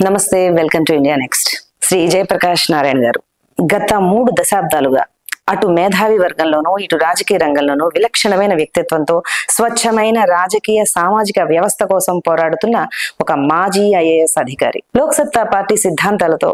నమస్తే, welcome to India next. Shri Jayaprakash Narayan గారు గత 3 దశాబ్దాలుగా అటు మేధావి వర్గంలోనూ ఇటు రాజకీయ రంగంలోనూ విలక్షణమైన వ్యక్తిత్వంతో స్వచ్ఛమైన రాజకీయ సామాజిక వ్యవస్థ కోసం పోరాడుతున్న ఒక మాజీ ఐఏఎస్ అధికారి. లోక్సత్తా పార్టీ సిద్ధాంతాలతో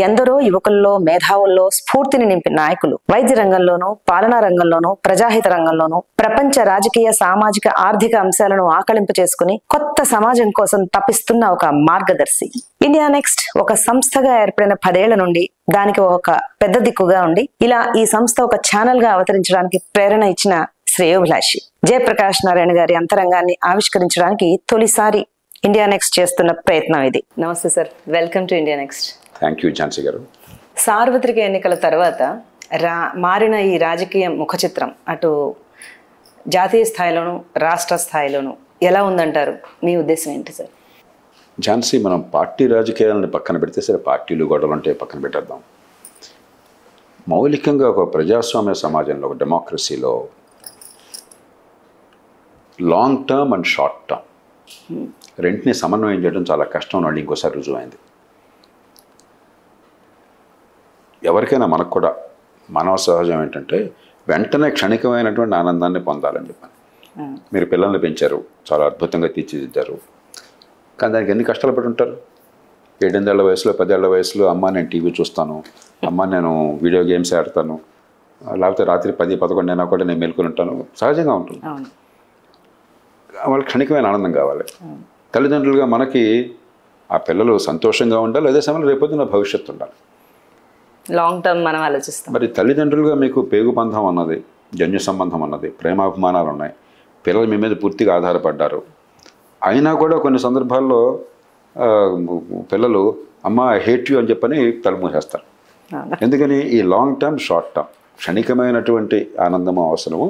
ఎందరో యువకుల్లో మేధావుల్లో స్ఫూర్తిని నింపిన నాయకులు. వైద్య రంగంలోనూ పాలనా రంగంలోనూ ప్రజాహిత రంగంలోనూ ప్రపంచ రాజకీయ సామాజిక ఆర్థిక అంశాలను ఆకళింపు చేసుకుని కొత్త సమాజం కోసం తపిస్తున్న ఒక మార్గదర్శి. ఇండియా నెక్స్ట్ ఒక సంస్థగా ఏర్పడిన 10 ఏళ్ల నుండి దానికి ఒక పెద్ద దిక్కుగా ఉండి ఇలా ఈ సంస్థ ఒక ఛానల్ గా అవతరించడానికి ప్రేరణ ఇచ్చిన శ్రేయోభిలాషి జయప్రకాష్ నారాయణ గారి అంతరంగాన్ని ఆవిష్కరించడానికి తొలిసారి ఇండియా నెక్స్ట్ చేస్తున్న ప్రయత్నం ఇది. నమస్తే sir, welcome to India next. Thank you Jhansi గారు. సార్వత్రిక ఎన్నికల తర్వాత మారిన ఈ రాజకీయ ముఖ చిత్రం అటు జాతీయ స్థాయిలోను రాష్ట్ర స్థాయిలోను ఎలా ఉందంటారు? మీ ఉద్దేశం ఏంటి సార్? ఝాన్సీ, మనం పార్టీ రాజకీయాలను పక్కన పెడితే సరే, పార్టీలు గొడవలు అంటే పక్కన పెట్టేద్దాం. మౌలికంగా ఒక ప్రజాస్వామ్య సమాజంలో, ఒక డెమోక్రసీలో long term and short term రెంటిని సమన్వయం చేయడం చాలా కష్టం అని ఇంకోసారి రుజువైంది. ఎవరికైనా మనకు కూడా మానవ సహజం ఏంటంటే వెంటనే క్షణికమైనటువంటి ఆనందాన్ని పొందాలని చెప్పని. మీరు పిల్లల్ని పెంచారు, చాలా అద్భుతంగా తీర్చిదిద్దారు, కానీ దానికి ఎన్ని కష్టాలు పడి ఉంటారు. 7 ఏళ్ల వయసులో 10 ఏళ్ల వయసులో అమ్మ నేను టీవీ చూస్తాను, అమ్మ నేను వీడియో గేమ్స్ ఆడతాను, లేకపోతే రాత్రి 10-11 అయినా కూడా నేను మేల్కొని ఉంటాను, సహజంగా ఉంటుంది. వాళ్ళకి క్షణికమైన ఆనందం కావాలి. తల్లిదండ్రులుగా మనకి ఆ పిల్లలు సంతోషంగా ఉండాలి, అదే సమయంలో రేపొద్దున భవిష్యత్తు ఉండాలి. లాంగ్ టర్మ్ మనం ఆలోచిస్తాం. మరి తల్లిదండ్రులుగా మీకు పేగు బంధం అన్నది, జన్యు సంబంధం అన్నది, ప్రేమాభిమానాలు ఉన్నాయి, పిల్లలు మీ మీద పూర్తిగా ఆధారపడ్డారు. అయినా కూడా కొన్ని సందర్భాల్లో పిల్లలు అమ్మ ఐ హేట్ యూ అని చెప్పని తలుమూసేస్తారు. ఎందుకని? ఈ లాంగ్ టర్మ్ షార్ట్ టర్మ్ క్షణికమైనటువంటి ఆనందము అవసరము,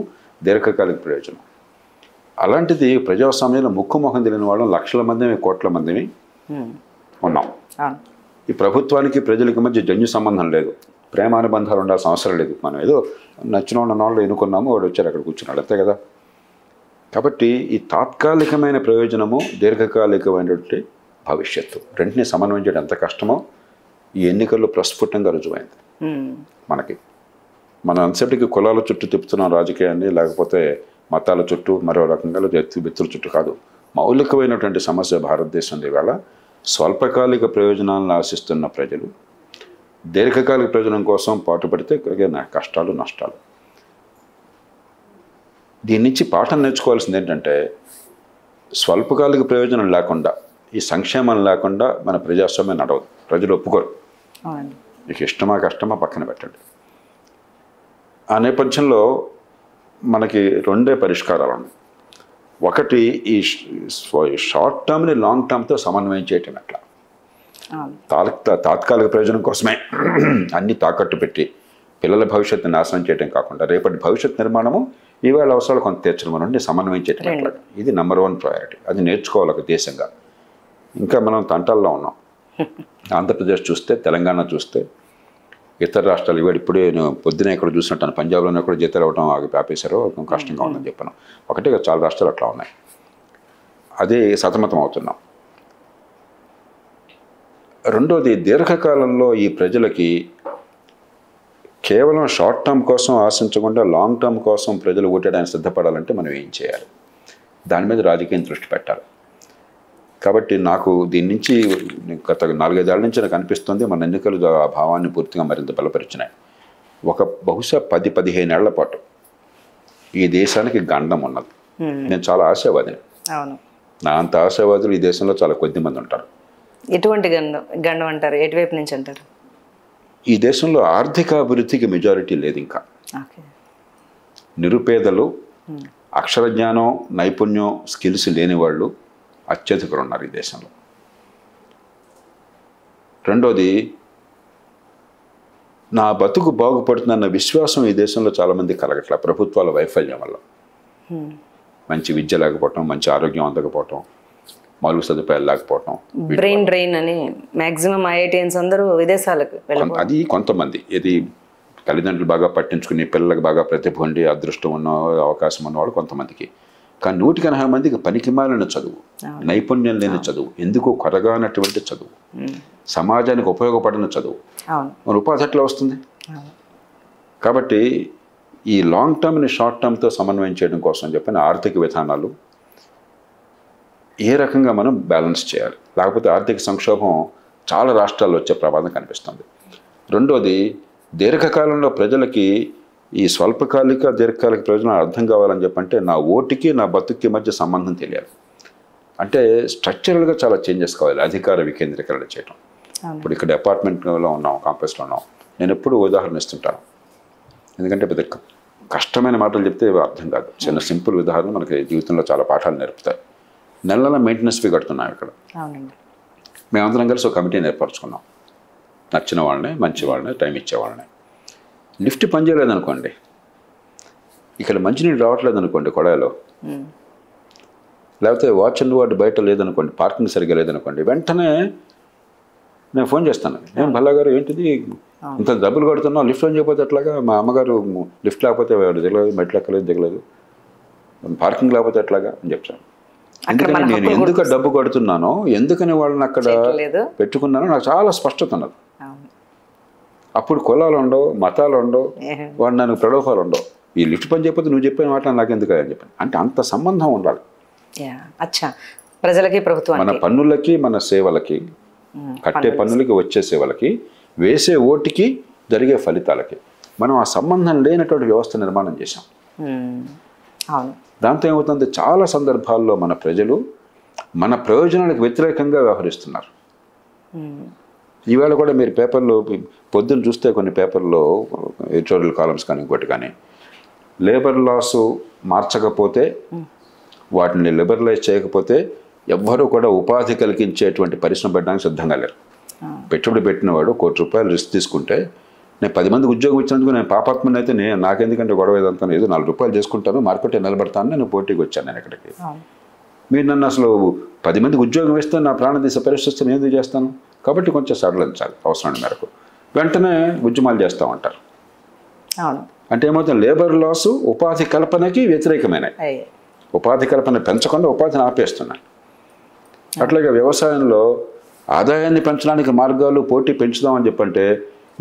దీర్ఘకాలిక ప్రయోజనం. అలాంటిది ప్రజాస్వామ్యంలో ముక్కుమొహం తెలియని వాళ్ళం లక్షల మందిని కోట్ల మందిని ఉన్నాం. ఈ ప్రభుత్వానికి ప్రజలకి మధ్య జన్యు సంబంధం లేదు, ప్రేమానుబంధాలు ఉండాల్సిన అవసరం లేదు. మనం ఏదో నచ్చిన వాళ్ళు ఎన్నుకున్నాము, వాడు వచ్చారు అక్కడ కూర్చున్నాడు, అంతే కదా. కాబట్టి ఈ తాత్కాలికమైన ప్రయోజనము, దీర్ఘకాలికమైనటువంటి భవిష్యత్తు రెంటిని సమన్వయం చేయడం ఎంత కష్టమో ఈ ఎన్నికల్లో ప్రస్ఫుటంగా రుజువైంది మనకి. మనం అంతసేపటికి కులాల చుట్టూ తిప్పుతున్నాం రాజకీయాన్ని, లేకపోతే మతాల చుట్టూ, మరో రకంగా వ్యక్తుల చుట్టూ కాదు. మౌలికమైనటువంటి సమస్య భారతదేశంలో ఇవాళ స్వల్పకాలిక ప్రయోజనాలను ఆశిస్తున్న ప్రజలు దీర్ఘకాలిక ప్రయోజనం కోసం పాటుపడితే కలిగే కష్టాలు నష్టాలు. దీని నుంచి పాఠం నేర్చుకోవాల్సింది ఏంటంటే స్వల్పకాలిక ప్రయోజనం లేకుండా, ఈ సంక్షేమం లేకుండా మన ప్రజాస్వామ్యం నడవదు. ప్రజలు ఒప్పుకోరు. మీకు ఇష్టమా కష్టమా పక్కన పెట్టండి. ఆ నేపథ్యంలో మనకి 2 పరిష్కారాలు ఉన్నాయి. ఒకటి, ఈ షార్ట్ టర్మ్ని లాంగ్ టర్మ్తో సమన్వయం చేయటం ఎట్లా. తాత్కాలిక ప్రయోజనం కోసమే అన్ని తాకట్టు పెట్టి పిల్లల భవిష్యత్తు నాశనం చేయడం కాకుండా రేపటి భవిష్యత్ నిర్మాణము ఈవేళ అవసరాలు కొంత తీర్చడం నుండి సమన్వయం చేయటం ఎట్లా, ఇది నెంబర్ 1 ప్రయారిటీ. అది నేర్చుకోవాలి ఒక దేశంగా. ఇంకా మనం తంటాల్లో ఉన్నాం. ఆంధ్రప్రదేశ్ చూస్తే, తెలంగాణ చూస్తే, ఇతర రాష్ట్రాలు ఇవాడు ఇప్పుడే పొద్దున ఎక్కడ చూసినట్టు పంజాబ్లోనే కూడా జీతాలు ఇవ్వడం ఆపేశారో కష్టంగా ఉందని చెప్పాను. ఒకటే చాలా రాష్ట్రాలు అట్లా ఉన్నాయి. అదే సతమతం అవుతున్నాం. రెండోది, దీర్ఘకాలంలో ఈ ప్రజలకి కేవలం షార్ట్ టర్మ్ కోసం ఆశించకుండా లాంగ్ టర్మ్ కోసం ప్రజలు ఓటేయడానికి సిద్ధపడాలంటే మనం ఏం చేయాలి? దాని మీద రాజకీయం దృష్టి పెట్టాలి. కాబట్టి నాకు దీని నుంచి గత 4-5 ఏళ్ల నుంచి నాకు అనిపిస్తుంది మన ఎన్నికలు ఆ భావాన్ని పూర్తిగా మరింత బలపరిచినాయి. బహుశా 10-15 ఏళ్ల పాటు ఈ దేశానికి గండం ఉన్నది. నేను చాలా ఆశావాదిని. నా అంత ఆశావాదులు ఈ దేశంలో చాలా కొద్ది మంది ఉంటారు. ఎటువంటి గండం అంటారు? ఎటువైపు నుంచి అంటారు? ఈ దేశంలో ఆర్థిక అభివృద్ధికి మెజారిటీ లేదు. ఇంకా నిరుపేదలు, అక్షరజ్ఞానం, నైపుణ్యం, స్కిల్స్ లేని వాళ్ళు అత్యధికులు ఉన్నారు ఈ దేశంలో. రెండోది, నా బతుకు బాగుపడుతుందన్న విశ్వాసం ఈ దేశంలో చాలామంది కలగట్ల ప్రభుత్వాల వైఫల్యం వల్ల. మంచి విద్య లేకపోవటం, మంచి ఆరోగ్యం అందకపోవటం, మౌలిక సదుపాయాలు లేకపోవటం, బ్రెయిన్ డ్రైన్ అని మ్యాక్సిమం ఐఐటియన్స్ అందరూ విదేశాలకు వెళ్ళిపోవడం. అది కొంతమంది. ఇది తల్లిదండ్రులు బాగా పట్టించుకుని పిల్లలకు బాగా ప్రతిభ ఉండి అదృష్టం ఉన్న అవకాశం ఉన్నవాళ్ళు కొంతమందికి. కానీ 180 మందికి పనికిమాలిన చదువు, నైపుణ్యం లేని చదువు, ఎందుకు కొరగానటువంటి చదువు, సమాజానికి ఉపయోగపడిన చదువు, మన ఉపాధి ఎట్లా వస్తుంది? కాబట్టి ఈ లాంగ్ టర్మ్ని షార్ట్ టర్మ్తో సమన్వయం చేయడం కోసం చెప్పిన ఆర్థిక విధానాలు ఏ రకంగా మనం బ్యాలెన్స్ చేయాలి, లేకపోతే ఆర్థిక సంక్షోభం చాలా రాష్ట్రాల్లో వచ్చే ప్రమాదం కనిపిస్తుంది. రెండోది, దీర్ఘకాలంలో ప్రజలకి ఈ స్వల్పకాలిక దీర్ఘకాలిక ప్రయోజనాలు అర్థం కావాలని చెప్పంటే నా ఓటుకి నా బతుక్కి మధ్య సంబంధం తెలియాలి. అంటే స్ట్రక్చరల్గా చాలా చేంజెస్ కావాలి, అధికార వికేంద్రీకరణ చేయడం. ఇప్పుడు ఇక్కడ అపార్ట్మెంట్లో ఉన్నాం, కాంప్లెక్స్లో ఉన్నాం. నేను ఎప్పుడు ఉదాహరణ ఇస్తుంటాను, ఎందుకంటే పెద్ద కష్టమైన మాటలు చెప్తే అర్థం కాదు. చిన్న సింపుల్ ఉదాహరణ మనకి జీవితంలో చాలా పాఠాలు నేర్పుతాయి. నెల మెయింటెనెన్స్ ఫీ కడుతున్నాం ఇక్కడ. మేమందరం కలిసి ఒక కమిటీని ఏర్పరచుకున్నాం, నచ్చిన వాళ్ళని, మంచి వాళ్ళని, టైం ఇచ్చేవాళ్ళని. లిఫ్ట్ పనిచేయలేదనుకోండి, ఇక్కడ మంచినీళ్ళు రావట్లేదు అనుకోండి కొడాయిలో, లేకపోతే వాచ్ అండ్ వార్డ్ బయట లేదనుకోండి, పార్కింగ్ సరిగ్గా లేదనుకోండి, వెంటనే నేను ఫోన్ చేస్తాను. ఏం భల్లా గారు ఏంటిది ఇంత డబ్బులు కడుతున్నాం, లిఫ్ట్ అని చెప్పితే ఎట్లాగా? మా అమ్మగారు లిఫ్ట్ లేకపోతే దిగలేదు, మెట్లు ఎక్కలేదు, దిగలేదు, పార్కింగ్ లేకపోతే ఎట్లాగా అని చెప్తాను. ఎందుకని నేను ఎందుకు డబ్బు కడుతున్నానో, ఎందుకని వాళ్ళని అక్కడ పెట్టుకున్నానో నాకు చాలా స్పష్టత ఉన్నది. అప్పుడు కులాలు ఉండవు, మతాలు ఉండవు, వాడు నన్ను ప్రలోభాలు ఉండవు. ఈ లిఫ్ట్ పని చెప్పితే నువ్వు చెప్పిన మాట నాకు ఎందుకు అని చెప్పాను. అంటే అంత సంబంధం ఉండాలి ప్రజలకి, ప్రభుత్వం, మన పన్నులకి, మన సేవలకి, కట్టే పన్నులకి, వచ్చే సేవలకి, వేసే ఓటుకి, జరిగే ఫలితాలకి మనం ఆ సంబంధం లేనటువంటి వ్యవస్థ నిర్మాణం చేశాం. దాంతో ఏమవుతుంది, చాలా సందర్భాల్లో మన ప్రజలు మన ప్రయోజనాలకు వ్యతిరేకంగా వ్యవహరిస్తున్నారు. ఈవేళ కూడా మీరు పేపర్లో పొద్దున్న చూస్తే కొన్ని పేపర్లో ఎడిటోరియల్ కాలమ్స్ కానీ ఇంకోటి కానీ, లేబర్ లాస్ మార్చకపోతే, వాటిని లిబరలైజ్ చేయకపోతే ఎవ్వరూ కూడా ఉపాధి కలిగించేటువంటి పరిశ్రమ పెట్టడానికి సిద్ధంగా లేరు. పెట్టుబడి పెట్టినవాడు ₹1,00,00,000 రిస్క్ తీసుకుంటే, నేను 10 మందికి ఉద్యోగం ఇచ్చినందుకు నేను పాపాత్మని అయితే నాకెందుకంటే గొడవ ఏదంతా ఏదో ₹4 చేసుకుంటాను, మార్కెట్లో నిలబడతాను, నేను పోటీకి వచ్చాను. నేను ఇక్కడికి మీరు నన్ను అసలు 10 మందికి ఉద్యోగం ఇస్తే నా ప్రాణ దిశ పరిస్థితి నేను ఎందుకు చేస్తాను? కాబట్టి కొంచెం సడలించాలి అవసరాన్ని మేరకు. వెంటనే ఉద్యమాలు చేస్తామంటారు. అంటే ఏమవుతుంది, లేబర్ లాస్ ఉపాధి కల్పనకి వ్యతిరేకమైనవి. ఉపాధి కల్పన పెంచకుండా ఉపాధిని ఆపేస్తున్నాయి. అట్లాగే వ్యవసాయంలో ఆదాయాన్ని పెంచడానికి మార్గాలు, పోటీ పెంచుదామని చెప్పంటే,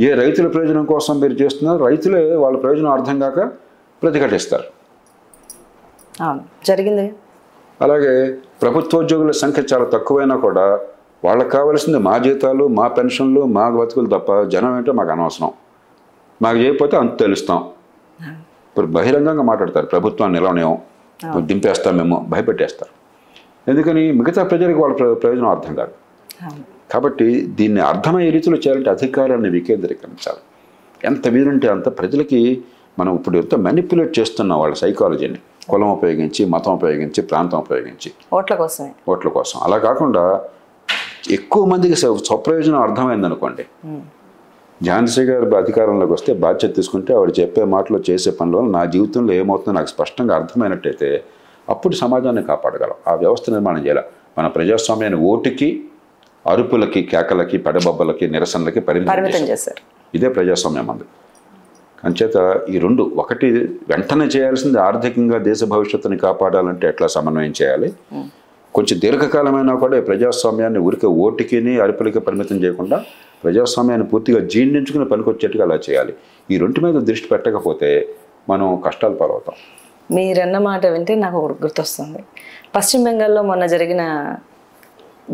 ఏ రైతుల ప్రయోజనం కోసం మీరు చేస్తున్నారు, రైతులే వాళ్ళ ప్రయోజనం అర్థం కాక ప్రతిఘటిస్తారు. జరిగింది. అలాగే ప్రభుత్వోద్యోగుల సంఖ్య చాలా తక్కువైనా కూడా వాళ్ళకి కావాల్సింది మా జీతాలు, మా పెన్షన్లు, మా బతుకులు తప్ప జనం ఏంటో మాకు అనవసరం, మాకు చేయకపోతే అంత తెలుస్తాం. ఇప్పుడు బహిరంగంగా మాట్లాడతారు, ప్రభుత్వాన్ని నిలవనేమో, దింపేస్తాం మేము, భయపెట్టేస్తారు. ఎందుకని మిగతా ప్రజలకు వాళ్ళ ప్రయోజనం అర్థం కాదు. కాబట్టి దీన్ని అర్థమయ్యే రీతిలో చేయాలంటే అధికారాన్ని వికేంద్రీకరించాలి. ఎంత వీలుంటే అంత ప్రజలకి మనం ఇప్పుడు ఎంత మ్యానిపులేట్ చేస్తున్నాం వాళ్ళ సైకాలజీని, కులం ఉపయోగించి, మతం ఉపయోగించి, ప్రాంతం ఉపయోగించి, ఓట్ల కోసం. అలా కాకుండా ఎక్కువ మందికి స్వప్రయోజనం అర్థమైందనుకోండి, ఝాన్సీ గారు అధికారంలోకి వస్తే బాధ్యత తీసుకుంటే ఆవిడ చెప్పే మాటలు, చేసే పనుల వల్ల నా జీవితంలో ఏమవుతుందో నాకు స్పష్టంగా అర్థమైనట్టయితే అప్పుడు సమాజాన్ని కాపాడగలం. ఆ వ్యవస్థ నిర్మాణం చేయాలి. మన ప్రజాస్వామ్యాన్ని ఓటుకి, అరుపులకి, కేకలకి, పడబొబ్బలకి, నిరసనలకి పరిమితం చేశారు. ఇదే ప్రజాస్వామ్యం అంది. అంచేత ఈ రెండు, ఒకటి వెంటనే చేయాల్సింది ఆర్థికంగా దేశ భవిష్యత్తుని కాపాడాలంటే ఎట్లా సమన్వయం చేయాలి, కొంచెం దీర్ఘకాలమైనా కూడా ప్రజాస్వామ్యాన్ని ఊరికే ఓటుకిని, అరుపులకి పరిమితం చేయకుండా ప్రజాస్వామ్యాన్ని పూర్తిగా జీర్ణించుకుని పనికొచ్చేట్టుగా అలా చేయాలి. ఈ రెండు మీద దృష్టి పెట్టకపోతే మనం కష్టాలు పాలవుతాం. మీరన్న మాట వింటే నాకు గుర్తొస్తుంది, పశ్చిమ బెంగాల్లో మొన్న జరిగిన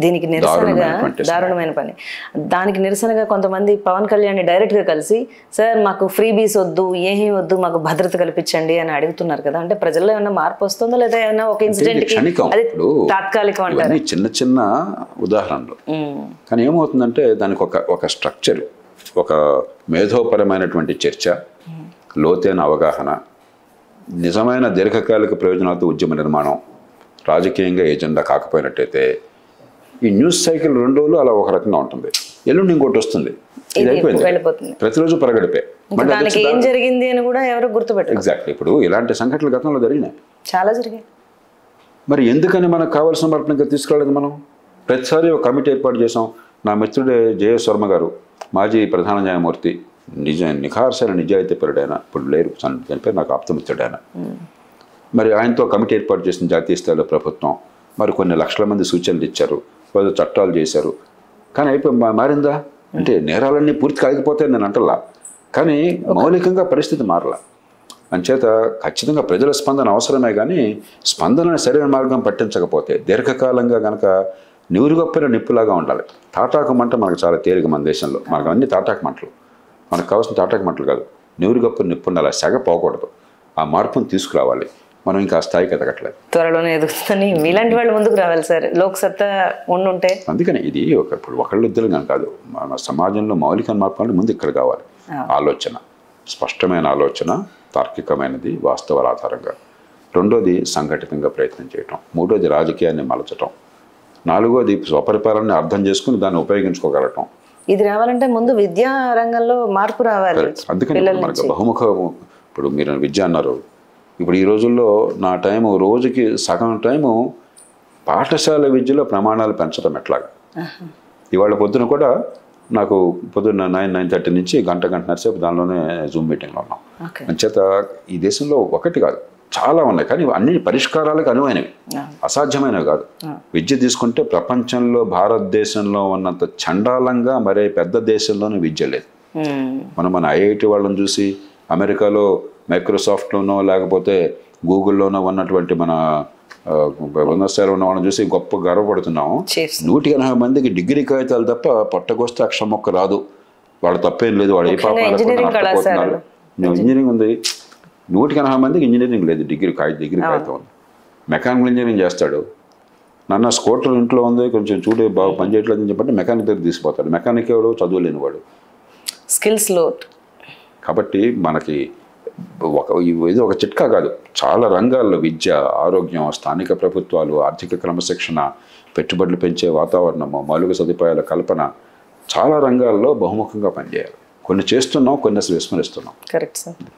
దీనికి నిరసనగా, దారుణమైన పని, దానికి నిరసనగా కొంతమంది పవన్ కళ్యాణ్ని డైరెక్ట్గా కలిసి, సార్ మాకు ఫ్రీ బీస్ వద్దు, ఏమీ వద్దు, మాకు భద్రత కల్పించండి అని అడుగుతున్నారు కదా. అంటే ప్రజల్లో ఏమైనా మార్పు వస్తుందో, లేదా ఏమైనా ఒక ఇన్సిడెంట్ అది తాత్కాలికం అంటారు? చిన్న చిన్న ఉదాహరణలు. కానీ ఏమవుతుందంటే దానికి ఒక స్ట్రక్చర్, ఒక మేధోపరమైనటువంటి చర్చ, లోతైన అవగాహన, నిజమైన దీర్ఘకాలిక ప్రయోజనాలతో ఉద్యమ నిర్మాణం, రాజకీయంగా ఏజెండా కాకపోయినట్టయితే ఈ న్యూస్ సైకిల్ 2 రోజులు అలా ఒక రకంగా ఉంటుంది, ఎల్లుండి ఇంకోటి వస్తుంది, ఇది అయిపోయింది, ప్రతిరోజు పరగడిపే. ఏం జరిగింది అని కూడా ఎవరు గుర్తుపెట్టారు. ఎగ్జాక్ట్లీ. ఇప్పుడు ఇలాంటి సంఘటనలు గతంలో జరిగినాయి, చాలా జరిగాయి. మరి ఎందుకని మనకు కావాల్సిన మార్పుని ఇంకా తీసుకురాలేదు? మనం ప్రతిసారి ఒక కమిటీ ఏర్పాటు చేసాం. నా మిత్రుడే జేఎస్ వర్మ గారు, మాజీ ప్రధాన న్యాయమూర్తి, నిఖార్సైన నిజాయితీ పరుడైన, ఇప్పుడు లేరు, చనిపోయి నాకు ఆప్తమిత్రుడు ఆయన. మరి ఆయనతో కమిటీ ఏర్పాటు చేసిన జాతీయ స్థాయిలో ప్రభుత్వం మరి కొన్ని లక్షల మంది సూచనలు ఇచ్చారు, కొన్ని చట్టాలు చేశారు. కానీ అయిపోయి మారిందా అంటే నేరాలన్నీ పూర్తిగా ఆగిపోతాయి నేను అంటలా, కానీ మౌలికంగా పరిస్థితి మారలా. అంచేత ఖచ్చితంగా ప్రజల స్పందన అవసరమే, కానీ స్పందనని సరైన మార్గం పట్టించకపోతే దీర్ఘకాలంగా కనుక నివురుగొప్పిన నిప్పులాగా ఉండాలి. తాటాకు మంట మనకు చాలా తేలిక మన దేశంలో, మనకు అన్ని తాటాకు మంటలు, మనకు కావాల్సిన తాటాకు మంటలు కాదు, నివురుగొప్పిన నిప్పు ఉండాలి, సెగ పోకూడదు. ఆ మార్పును తీసుకురావాలి. మనం ఇంకా ఆ స్థాయికి ఎదగట్లేదు. త్వరలోనే ఎదుగుతుందని మీలాంటి వాళ్ళు ముందుకు రావాలి సార్, లోక్సత్తా ఉండుంటే. అందుకని ఇది ఇప్పుడు ఒకళ్ళిద్దరు కానీ కాదు, మన సమాజంలో మౌలిక మార్పు అంటే ముందు ఇక్కడ కావాలి. ఆలోచన, స్పష్టమైన ఆలోచన, తార్కికమైనది, వాస్తవాల ఆధారంగా. రెండోది సంఘటితంగా ప్రయత్నం చేయటం. మూడోది రాజకీయాన్ని మలచటం. నాలుగోది స్వపరిపాలనని అర్థం చేసుకుని దాన్ని ఉపయోగించుకోగలటం. ఇది రావాలంటే ముందు విద్యా రంగంలో మార్పు రావాలి. అందుకని మనకు బహుముఖ, ఇప్పుడు మీరు విద్య అన్నారు, ఇప్పుడు ఈ రోజుల్లో నా టైము రోజుకి సగం టైము పాఠశాల విద్యలో ప్రమాణాలు పెంచడం ఎట్లాగా. ఇవాళ పొద్దున కూడా నాకు పొద్దున్న 9:30 నుంచి గంటన్నర సేపు దానిలోనే జూమ్ మీటింగ్లో ఉన్నాం. అంచేత ఈ దేశంలో ఒకటి కాదు చాలా ఉన్నాయి, కానీ అన్ని పరిష్కారాలకు అనువైనవి, అసాధ్యమైనవి కాదు. విద్య తీసుకుంటే ప్రపంచంలో భారతదేశంలో ఉన్నంత చండాలంగా మరే పెద్ద దేశంలోనూ విద్య లేదు. మన ఐఐటి వాళ్ళని చూసి అమెరికాలో మైక్రోసాఫ్ట్లోనో లేకపోతే గూగుల్లోనో ఉన్నటువంటి మన ఉన్నతస్థాయిలో ఉన్న వాళ్ళని చూసి గొప్ప గర్వపడుతున్నాము. 180 మందికి డిగ్రీ కాగితాలు తప్ప పొట్టగొస్తే అక్షరం మొక్క రాదు. వాడు తప్పేం లేదు, వాడు ఏ పాపం నష్టపోతున్నారు. ఇంజనీరింగ్ ఉంది, 180 మందికి ఇంజనీరింగ్ లేదు, డిగ్రీ కాగితం ఉంది. మెకానికల్ ఇంజనీరింగ్ చేస్తాడు, నాన్న స్కూటర్ ఇంట్లో ఉంది కొంచెం చూడే బాగా పనిచేయట్లేదు అని చెప్పంటే మెకానిక్ దగ్గర తీసుకుపోతాడు. మెకానిక్ ఎవడు? చదువులేని వాడు, స్కిల్స్ లోట్. కాబట్టి మనకి ఇది ఒక చిట్కా కాదు, చాలా రంగాల్లో విద్య, ఆరోగ్యం, స్థానిక ప్రభుత్వాలు, ఆర్థిక క్రమశిక్షణ, పెట్టుబడులు పెంచే వాతావరణము, మౌలిక సదుపాయాల కల్పన, చాలా రంగాల్లో బహుముఖంగా పనిచేయాలి. కొన్ని చేస్తున్నాం, కొన్ని అసలు విస్మరిస్తున్నాం. Correct sir.